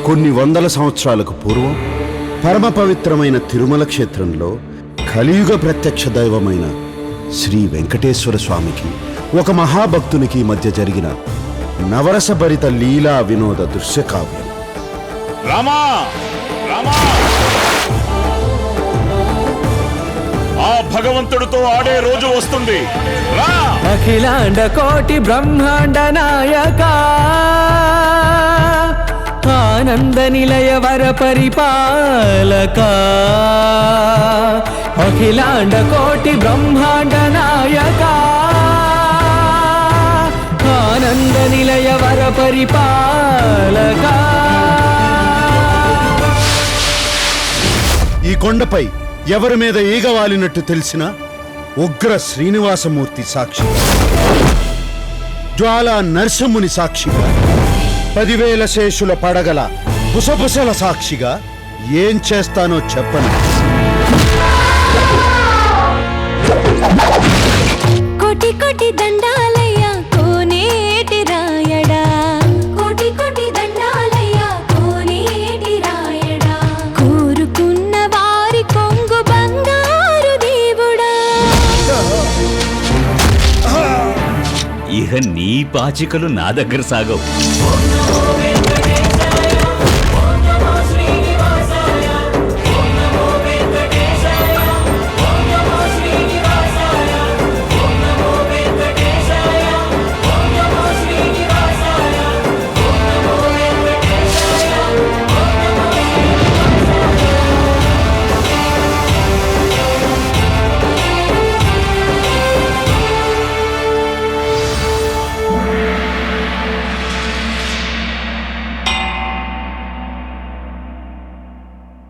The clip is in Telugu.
కొన్ని వందల సంవత్సరాలకు పూర్వం పరమ పవిత్రమైన తిరుమల క్షేత్రంలో కలియుగ ప్రత్యక్ష దైవమైన శ్రీ వెంకటేశ్వర స్వామికి ఒక మహాభక్తునికి మధ్య జరిగిన నవరసభరిత లీలా వినోద దృశ్యకావ్యం. రామా రామా, ఆ భగవంతుడితో ఆడే రోజు వస్తుంది. రా! అఖిలాండ కోటి బ్రహ్మాండ నాయక, ఆనంద నిలయ వర పరిపాలక, అఖిలాండ కోటి బ్రహ్మాండ నాయక, ఆనంద నిలయ వర పరిపాలక. ఈ కొండపై ఎవరి మీద ఈగ వాలినట్టు తెలిసిన ఉగ్ర శ్రీనివాసమూర్తి సాక్షిగా, జ్వాలా నరసింహుని సాక్షిగా, 10,000 శేషుల పడగల బుసబుసల సాక్షిగా ఏం చేస్తానో చెప్పను. కోటి కోటి దండాలయ్యా కోనేటి రాయడా, కోటి కోటి దండాలయ్యా కోనేటి రాయడా, కోరుకున్న వారి కొంగు బంగారు దేవుడా. ఇహ నీ పాచికలు నా దగ్గర సాగవు.